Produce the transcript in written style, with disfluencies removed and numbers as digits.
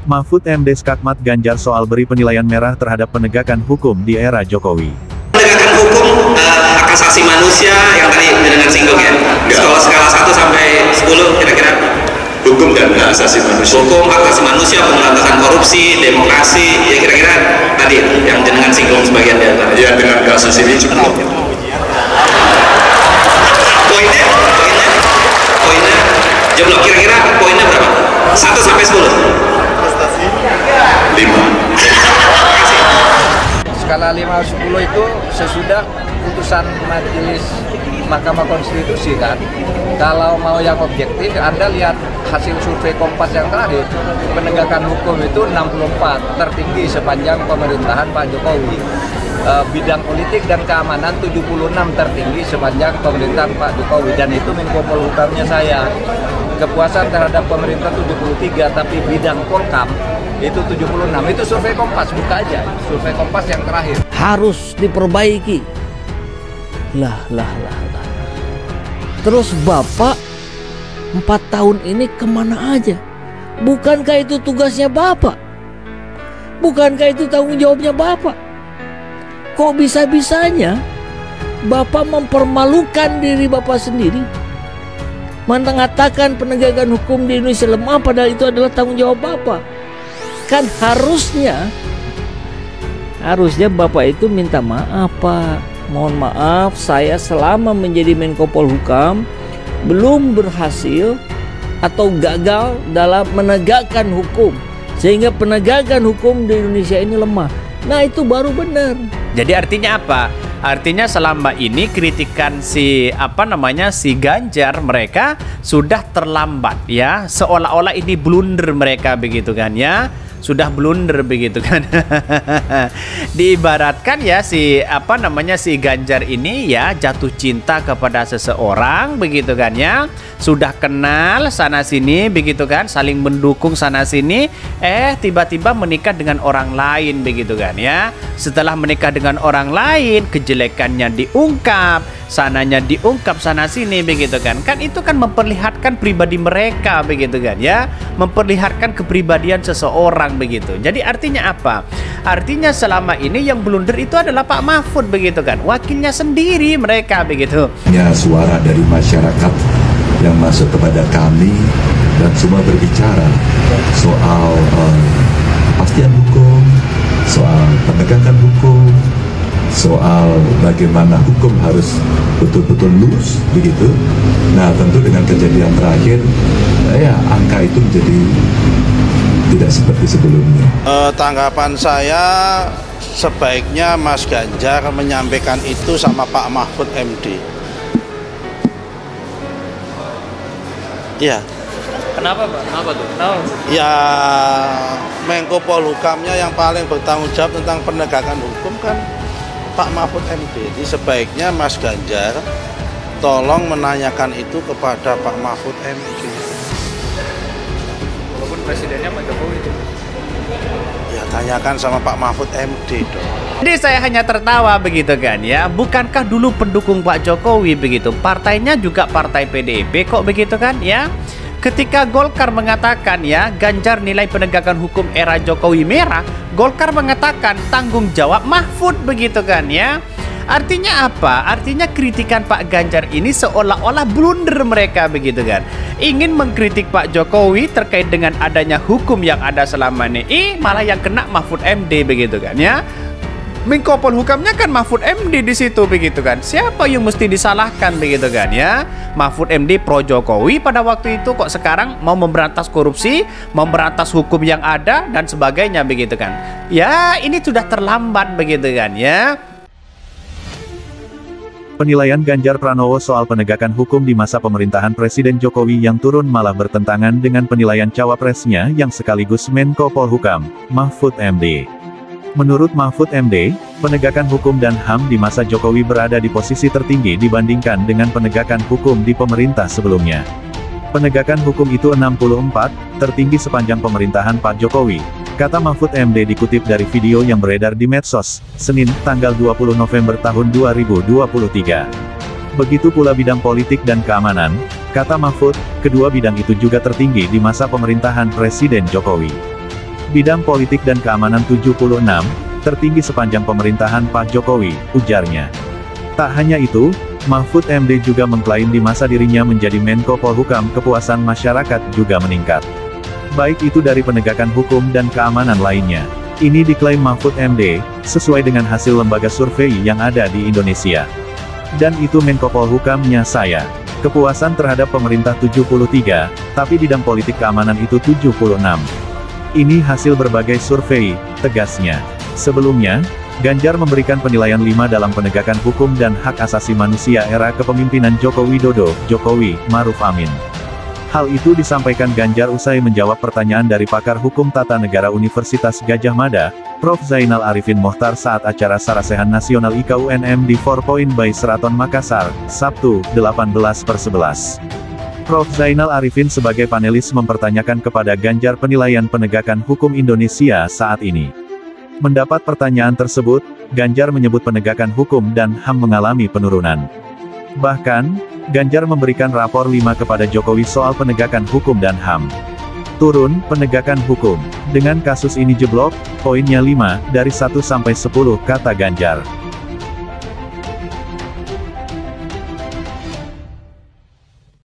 Mahfud MD skakmat Ganjar soal beri penilaian merah terhadap penegakan hukum di era Jokowi. Penegakan hukum hak asasi manusia yang tadi dengan singgung ya. Skala 1 sampai 10 kira-kira. Hukum dan hak asasi manusia. Hukum, hak asasi manusia, pemberantasan korupsi, demokrasi, ya kira-kira tadi yang dengan singgung sebagian dari antara. Ya, dengan kasus ini cukup. Poinnya, jeblok kira-kira poinnya berapa? 1 sampai 10. 5. Skala 5-10 itu sesudah putusan Majelis Mahkamah Konstitusi kan. Kalau mau yang objektif, Anda lihat hasil survei Kompas yang terakhir, penegakan hukum itu 64, tertinggi sepanjang pemerintahan Pak Jokowi. Bidang politik dan keamanan 76 tertinggi sepanjang pemerintahan Pak Jokowi, dan itu Menko Polhukamnya saya. Kepuasan terhadap pemerintah 73, tapi bidang Polkam itu 76. Itu survei Kompas, buka aja survei Kompas yang terakhir. Harus diperbaiki. Lah. Terus Bapak 4 tahun ini kemana aja? Bukankah itu tugasnya Bapak? Bukankah itu tanggung jawabnya Bapak? Kok bisa-bisanya Bapak mempermalukan diri Bapak sendiri, mengatakan penegakan hukum di Indonesia lemah, padahal itu adalah tanggung jawab Bapak? Kan harusnya Bapak itu minta maaf, Pak. Mohon maaf, saya selama menjadi Menko Polhukam belum berhasil atau gagal dalam menegakkan hukum, sehingga penegakan hukum di Indonesia ini lemah. Nah, itu baru benar. Jadi artinya apa? Artinya selama ini kritikan si Ganjar mereka sudah terlambat ya, seolah-olah ini blunder mereka begitu kan ya. Sudah blunder begitu kan. Diibaratkan ya si Ganjar ini ya jatuh cinta kepada seseorang begitu kan ya. Sudah kenal sana sini begitu kan, saling mendukung sana sini, tiba-tiba menikah dengan orang lain begitu kan ya. Setelah menikah dengan orang lain, kejelekannya diungkap, sananya diungkap sana sini begitu kan. Kan itu kan memperlihatkan pribadi mereka begitu kan ya. Memperlihatkan kepribadian seseorang begitu. Jadi artinya apa? Artinya selama ini yang blunder itu adalah Pak Mahfud begitu kan. Wakilnya sendiri mereka begitu. Ya, suara dari masyarakat yang masuk kepada kami dan semua berbicara soal kepastian hukum, soal penegakan hukum, soal bagaimana hukum harus betul-betul lurus begitu. Nah, tentu dengan kejadian terakhir ya angka itu menjadi tidak seperti sebelumnya. Tanggapan saya, sebaiknya Mas Ganjar menyampaikan itu sama Pak Mahfud MD. Ya. Kenapa Pak? Kenapa tuh? Kenapa? Ya, Menko Polhukamnya yang paling bertanggung jawab tentang penegakan hukum kan Pak Mahfud MD. Jadi sebaiknya Mas Ganjar tolong menanyakan itu kepada Pak Mahfud MD. Walaupun presidennya Pak Jokowi itu. Ya, tanyakan sama Pak Mahfud MD dong. Jadi saya hanya tertawa begitu kan ya. Bukankah dulu pendukung Pak Jokowi begitu? Partainya juga partai PDIP kok begitu kan ya. Ketika Golkar mengatakan ya Ganjar nilai penegakan hukum era Jokowi merah, Golkar mengatakan tanggung jawab Mahfud begitu kan ya. Artinya apa? Artinya kritikan Pak Ganjar ini seolah-olah blunder mereka begitu kan. Ingin mengkritik Pak Jokowi terkait dengan adanya hukum yang ada selama ini, malah yang kena Mahfud MD begitu kan ya. Menko Polhukamnya kan Mahfud MD di situ begitu kan. Siapa yang mesti disalahkan begitu kan ya? Mahfud MD pro Jokowi pada waktu itu, kok sekarang mau memberantas korupsi, memberantas hukum yang ada dan sebagainya begitu kan. Ya, ini sudah terlambat begitu kan ya. Penilaian Ganjar Pranowo soal penegakan hukum di masa pemerintahan Presiden Jokowi yang turun malah bertentangan dengan penilaian cawapresnya yang sekaligus Menko Polhukam, Mahfud MD. Menurut Mahfud MD, penegakan hukum dan HAM di masa Jokowi berada di posisi tertinggi dibandingkan dengan penegakan hukum di pemerintah sebelumnya. Penegakan hukum itu 64, tertinggi sepanjang pemerintahan Pak Jokowi, kata Mahfud MD dikutip dari video yang beredar di medsos, Senin, tanggal 20 November tahun 2023. Begitu pula bidang politik dan keamanan, kata Mahfud, kedua bidang itu juga tertinggi di masa pemerintahan Presiden Jokowi. Bidang politik dan keamanan 76, tertinggi sepanjang pemerintahan Pak Jokowi, ujarnya. Tak hanya itu, Mahfud MD juga mengklaim di masa dirinya menjadi Menko Polhukam kepuasan masyarakat juga meningkat. Baik itu dari penegakan hukum dan keamanan lainnya. Ini diklaim Mahfud MD, sesuai dengan hasil lembaga survei yang ada di Indonesia. Dan itu Menko Polhukamnya saya. Kepuasan terhadap pemerintah 73, tapi bidang politik keamanan itu 76. Ini hasil berbagai survei, tegasnya. Sebelumnya, Ganjar memberikan penilaian 5 dalam penegakan hukum dan hak asasi manusia era kepemimpinan Joko Widodo, Jokowi, Maruf Amin. Hal itu disampaikan Ganjar usai menjawab pertanyaan dari pakar hukum tata negara Universitas Gadjah Mada, Prof. Zainal Arifin Mohtar saat acara Sarasehan Nasional IKUNM di 4 Point by Seraton Makassar, Sabtu, 18/11. Prof. Zainal Arifin sebagai panelis mempertanyakan kepada Ganjar penilaian penegakan hukum Indonesia saat ini. Mendapat pertanyaan tersebut, Ganjar menyebut penegakan hukum dan HAM mengalami penurunan. Bahkan, Ganjar memberikan rapor 5 kepada Jokowi soal penegakan hukum dan HAM. Turun, penegakan hukum. Dengan kasus ini jeblok, poinnya 5, dari 1 sampai 10, kata Ganjar.